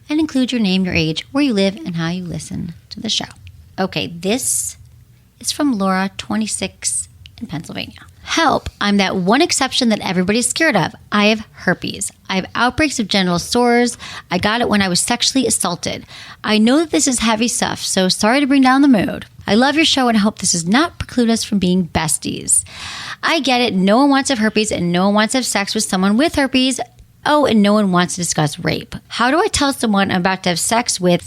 and include your name, your age, where you live, and how you listen to the show. Okay, this is from Laura, 26, in Pennsylvania. Help, I'm that one exception that everybody's scared of. I have herpes. I have outbreaks of genital sores. I got it when I was sexually assaulted. I know that this is heavy stuff, so sorry to bring down the mood. I love your show and hope this does not preclude us from being besties. I get it. No one wants to have herpes and no one wants to have sex with someone with herpes. Oh, and no one wants to discuss rape. How do I tell someone I'm about to have sex with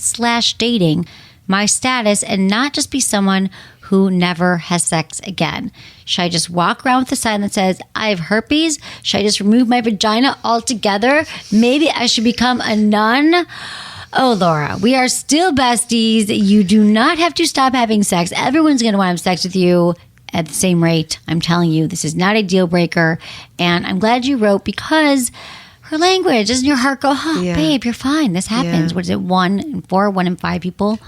/ dating my status and not just be someone who never has sex again? Should I just walk around with a sign that says, I have herpes? Should I just remove my vagina altogether? Maybe I should become a nun? Oh, Laura, we are still besties. You do not have to stop having sex. Everyone's going to want to have sex with you at the same rate. I'm telling you, this is not a deal breaker. And I'm glad you wrote, because her language, doesn't your heart go, babe, you're fine. This happens. Yeah. What is it, 1 in 4, 1 in 5 people?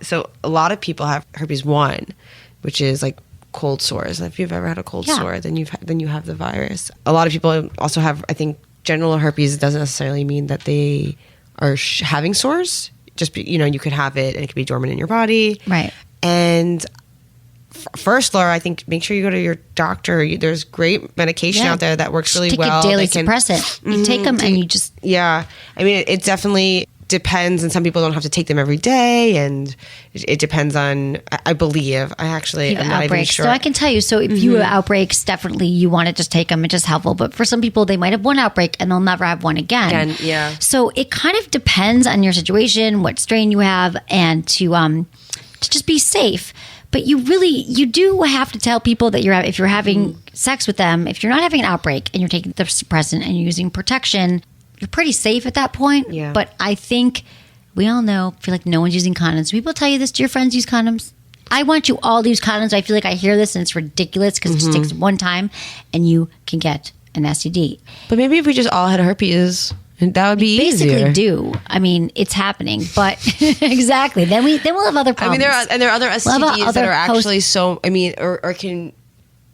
So a lot of people have herpes 1, which is like cold sores. If you've ever had a cold sore, then you have the virus. A lot of people also have, I think, genital herpes doesn't necessarily mean that they are having sores. Just you could have it and it could be dormant in your body. Right. And first, Laura, I think make sure you go to your doctor. There's great medication out there that works really well. Take a daily suppressant. You take them and you just... Yeah. I mean, it definitely depends, and some people don't have to take them every day, and it depends on, I believe. I'm not even sure. So I can tell you, so if you have outbreaks, definitely you want to just take them. It's just helpful. But for some people, they might have one outbreak and they'll never have one again. So it kind of depends on your situation, what strain you have, and to just be safe. But you do have to tell people that if you're having sex with them, if you're not having an outbreak and you're taking the suppressant and you're using protection, you're pretty safe at that point. Yeah. But I think we all feel like no one's using condoms. People tell you this. Do your friends use condoms? I want you all to use condoms. I feel like I hear this and it's ridiculous because it just takes one time and you can get an STD. But maybe if we just all had herpes, that would be basically easier. Do. I mean, it's happening, but exactly. Then we'll have other problems. I mean, there are other STDs that are actually or can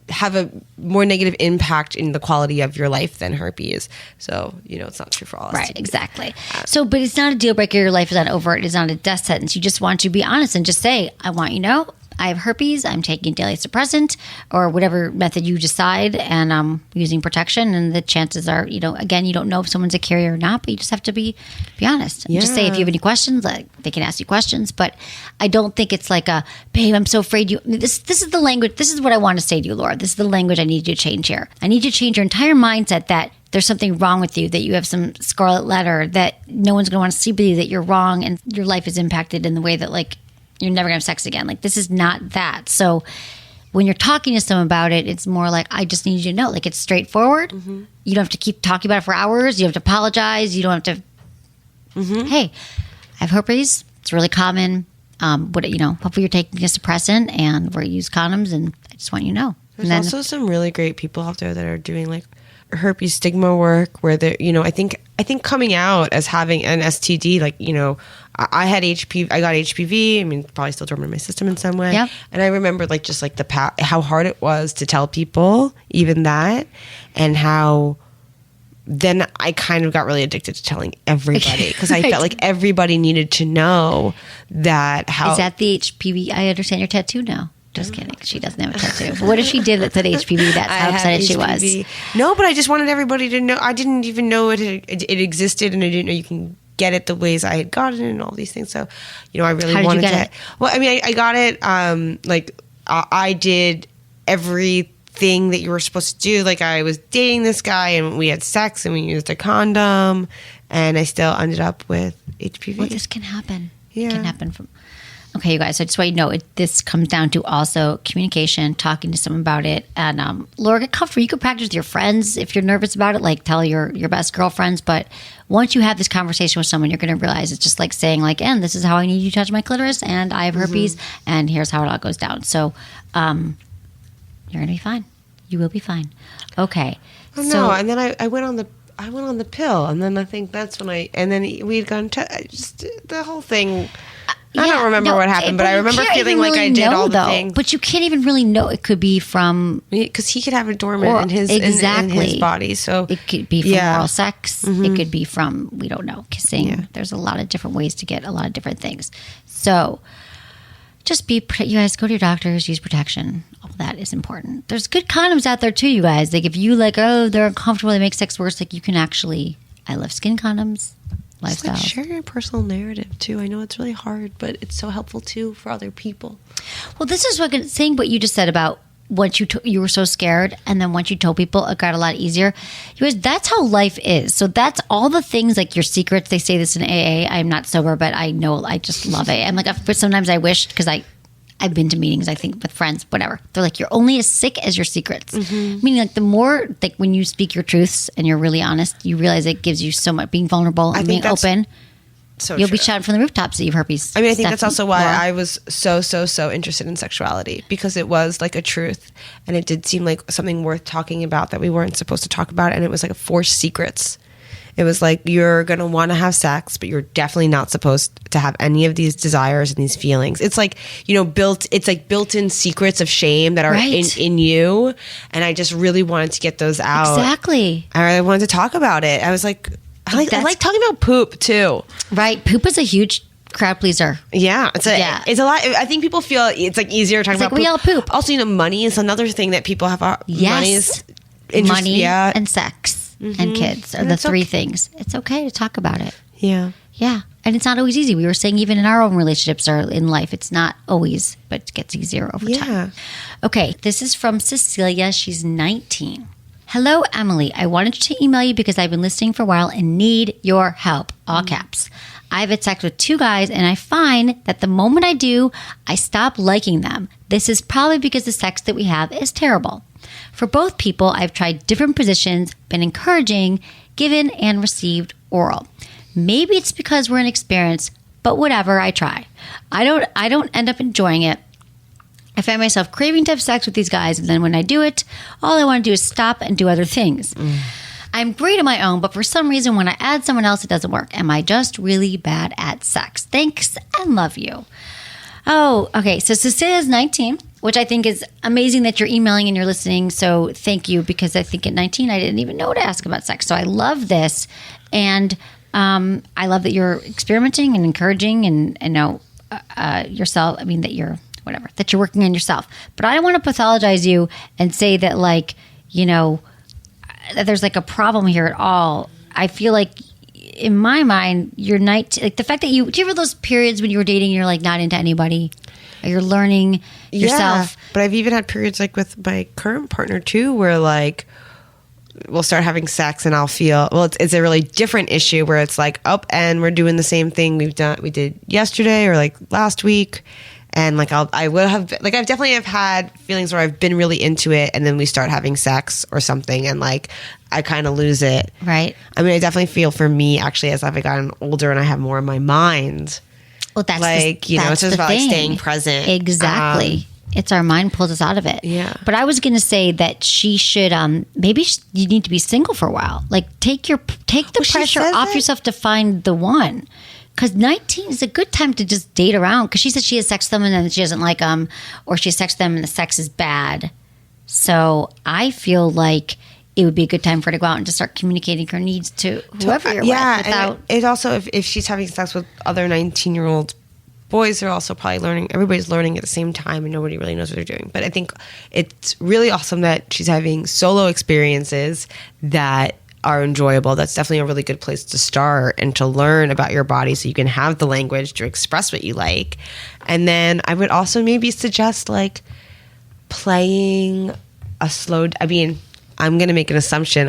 have a more negative impact in the quality of your life than herpes. So, it's not true for all STDs. Right, exactly. But it's not a deal breaker. Your life is not over. It is not a death sentence. You just want to be honest and just say, I want you to know, I have herpes, I'm taking daily suppressant or whatever method you decide, and I'm using protection. And the chances are, again, you don't know if someone's a carrier or not, but you just have to be honest. Yeah. Just say if you have any questions, they can ask you questions. But I don't think it's like babe, I'm so afraid you. This is the language. This is what I want to say to you, Laura. This is the language I need you to change here. I need you to change your entire mindset that there's something wrong with you, that you have some scarlet letter, that no one's going to want to sleep with you, that you're wrong, and your life is impacted in the way that you're never going to have sex again. This is not that. So when you're talking to someone about it, it's more like, I just need you to know, it's straightforward. Mm-hmm. You don't have to keep talking about it for hours. You don't have to apologize. You don't have to, hey, I have herpes. It's really common. Hopefully you're taking a suppressant and we use condoms, and I just want you to know. There's also some really great people out there that are doing herpes stigma work where they're, I think coming out as having an STD, I had HPV, I got HPV. I mean, probably still dormant in my system in some way. Yep. And I remember how hard it was to tell people even that, and how then I kind of got really addicted to telling everybody because I felt like everybody needed to know that. Is that the HPV? I understand your tattoo now. Just kidding. She doesn't have a tattoo. But what if she did that said HPV? That's how excited she was. No, but I just wanted everybody to know. I didn't even know it existed, and I didn't know you can get it the ways I had gotten it and all these things. So, I really wanted to. It? Well, I mean, I got it. I did everything that you were supposed to do. I was dating this guy, and we had sex, and we used a condom, and I still ended up with HPV. Well, this can happen. Yeah. It can happen from. Okay, you guys, I just want you to know this comes down to also communication, talking to someone about it. And Laura, get comfortable. You can practice with your friends if you're nervous about it, tell your best girlfriends. But once you have this conversation with someone, you're going to realize it's just like saying, and this is how I need you to touch my clitoris, and I have herpes, and here's how it all goes down. So you're going to be fine. You will be fine. Okay. Oh, no, and then I went on the pill, and then I think that's when we had gone just the whole thing. I don't remember what happened, but I remember feeling like I did all the things. But you can't even really know. It could be from... Because he could have it dormant in his body. So it could be from oral sex. Mm-hmm. It could be from, we don't know, kissing. Yeah. There's a lot of different ways to get a lot of different things. So just you guys, go to your doctors, use protection. All that is important. There's good condoms out there too, you guys. If you they're uncomfortable, they make sex worse, you can actually... I love skin condoms. Lifestyle. Share your personal narrative too. I know it's really hard, but it's so helpful too for other people. Well, this is saying what you just said about once you were so scared, and then once you told people, it got a lot easier. He goes, that's how life is. So that's all the things, like your secrets. They say this in AA. I'm not sober, but I know, I just love it. I'm like, but sometimes I wish, because I've been to meetings, I think, with friends, whatever. They're like, you're only as sick as your secrets. Meaning, like, the more, like, when you speak your truths and you're really honest, you realize it gives you so much, being vulnerable and being open. So you'll true. be shouting from the rooftops that you have herpes. I mean, I think that's also why I was so interested in sexuality, because it was like a truth, and it did seem like something worth talking about that we weren't supposed to talk about, and it was like a forced secrets. It was like, you're going to want to have sex, but you're definitely not supposed to have any of these desires and these feelings. It's like, it's like built-in secrets of shame that are in you. And I just really wanted to get those out. Exactly. I wanted to talk about it. I was like, I like talking about poop too. Right. Poop is a huge crowd pleaser. Yeah. It's a lot. I think people feel it's like easier talking about poop. We all poop. Also, money is another thing that people have. Yes. Money and sex. And kids are the three things. It's okay to talk about it. Yeah. Yeah. And it's not always easy. We were saying even in our own relationships or in life, it's not always, but it gets easier over time. Okay. This is from Cecilia. She's 19. Hello, Emily. I wanted to email you because I've been listening for a while and need your help. All caps. I've had sex with 2 guys, and I find that the moment I do, I stop liking them. This is probably because the sex that we have is terrible. For both people, I've tried different positions, been encouraging, given and received oral. Maybe it's because we're inexperienced, but whatever, I try. I don't end up enjoying it. I find myself craving to have sex with these guys, and then when I do it, all I want to do is stop and do other things. I'm great on my own, but for some reason, when I add someone else, it doesn't work. Am I just really bad at sex? Thanks and love you. Oh, okay. So Cecilia's 19, which I think is amazing that you're emailing and you're listening. So thank you, because I think at 19, I didn't even know to ask about sex. So I love this. And I love that you're experimenting and encouraging and know yourself. I mean, that you're working on yourself. But I don't want to pathologize you and say that, like, that there's like a problem here at all. I feel like, in my mind, like the fact that do you ever those periods when you were dating and you're like not into anybody, or you're learning yourself? But I've even had periods like with my current partner too, where like we'll start having sex and I'll feel, well, it's a really different issue where it's like, and we're doing the same thing we did yesterday or like last week. And like I've definitely have had feelings where I've been really into it, and then we start having sex or something, and like I kind of lose it. Right. I mean, I definitely feel for me actually as I've gotten older and I have more in my mind. Well, that's like it's just about like staying present. Exactly. It's our mind pulls us out of it. Yeah. But I was going to say that she should maybe you need to be single for a while. Like take the pressure off yourself to find the one. Because 19 is a good time to just date around. Because she said she has sex with them and then she doesn't like them, or she has sex with them and the sex is bad. So I feel like it would be a good time for her to go out and just start communicating her needs to whoever you're with. And it also, if she's having sex with other 19-year-old boys, they're also probably learning. Everybody's learning at the same time, and nobody really knows what they're doing. But I think it's really awesome that she's having solo experiences that are enjoyable. That's definitely a really good place to start and to learn about your body so you can have the language to express what you like. And then I would also maybe suggest like playing a slow, I mean, I'm going to make an assumption.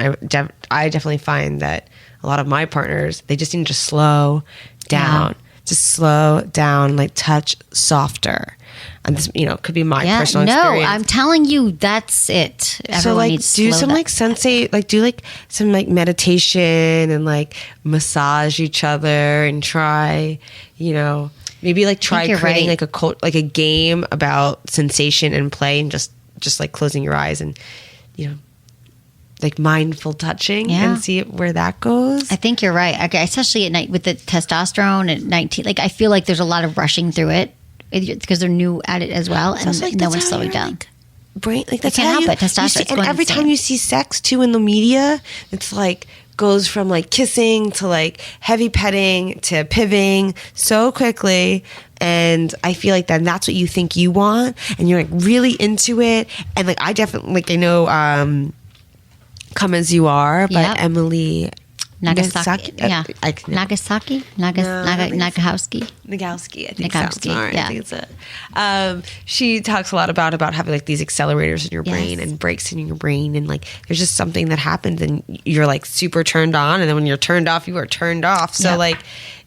I definitely find that a lot of my partners, they just need to slow down. Yeah. Just slow down, like touch softer. And this, could be my personal experience. No, I'm telling you, that's it. Everyone so like needs do slow some down. like sensei, like do like some like meditation and like massage each other and try, maybe like try creating like a game about sensation and play, and just like closing your eyes and like mindful touching and see where that goes. I think you're right. Okay, especially at night with the testosterone at 19. Like I feel like there's a lot of rushing through it because they're new at it as well, and like no one's slowing down. Like, brain, like that's can't how help it. Testosterone. And every time you see sex too in the media, it's like goes from like kissing to like heavy petting to pivoting so quickly. And I feel like that's what you think you want, and you're like really into it. And like I definitely I know Come As You Are by Emily Nagasaki. Yeah. Nagasaki? Nagahowski. Nagowski, I think. Nagowski, Right. yeah. I think it's it. She talks a lot about having like these accelerators in your brain and brakes in your brain, and like there's just something that happens and you're like super turned on, and then when you're turned off, you are turned off. So like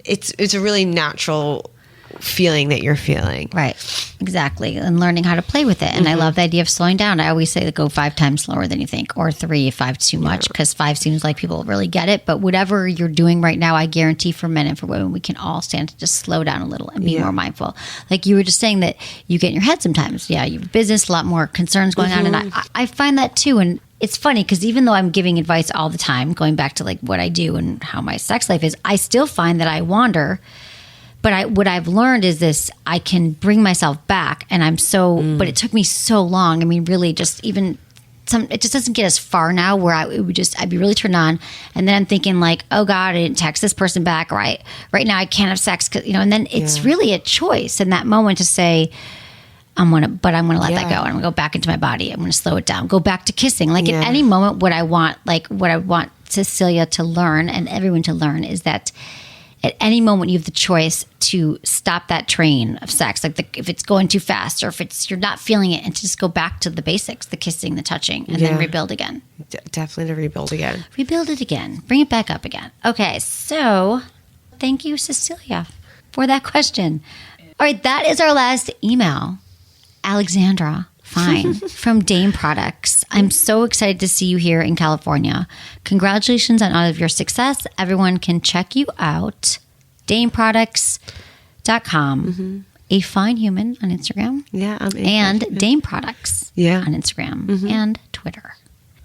it's a really natural feeling that you're feeling. Right. Exactly. And learning how to play with it. And I love the idea of slowing down. I always say to go 5 times slower than you think, or 3 if 5's too much, because 5 seems like people really get it. But whatever you're doing right now, I guarantee for men and for women, we can all stand to just slow down a little and be more mindful. Like you were just saying that you get in your head sometimes. Yeah, you have business, a lot more concerns going on. And I find that too. And it's funny because even though I'm giving advice all the time, going back to like what I do and how my sex life is, I still find that I wander. But what I've learned is this: I can bring myself back, and I'm so. But it took me so long. I mean, really, just even it just doesn't get as far now. Where I'd be really turned on, and then I'm thinking like, oh God, I didn't text this person back. Right now, I can't have sex, And then it's really a choice in that moment to say, I'm gonna let that go. I'm gonna go back into my body. I'm gonna slow it down. Go back to kissing. Like at any moment, what I want Cecilia to learn and everyone to learn is that. At any moment, you have the choice to stop that train of sex. Like if it's going too fast, or if you're not feeling it, and to just go back to the basics, the kissing, the touching, and then rebuild again. Definitely to rebuild again. Rebuild it again. Bring it back up again. Okay, so thank you, Cecilia, for that question. All right, that is our last email. Alexandra Fine from Dame Products. I'm so excited to see you here in California. Congratulations on all of your success. Everyone can check you out. DameProducts.com. A Fine Human on Instagram. Yeah. And Dame Products on Instagram and Twitter.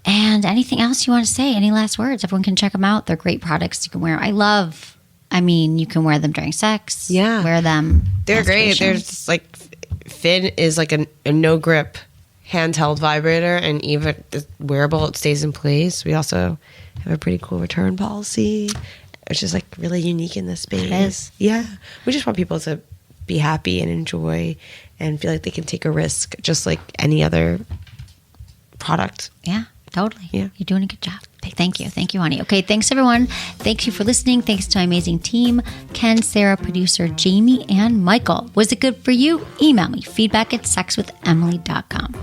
And anything else you want to say? Any last words? Everyone can check them out. They're great products you can wear. You can wear them during sex. Yeah. Wear them. They're great. There's like Finn is like a no grip handheld vibrator, and even it's wearable, it stays in place. We also have a pretty cool return policy, which is like really unique in this space. It is. Yeah. We just want people to be happy and enjoy and feel like they can take a risk just like any other product. Yeah, totally. Yeah. You're doing a good job. Thank you. Thank you, honey. Okay, thanks, everyone. Thank you for listening. Thanks to my amazing team, Ken, Sarah, producer Jamie, and Michael. Was it good for you? Email me, feedback@sexwithemily.com.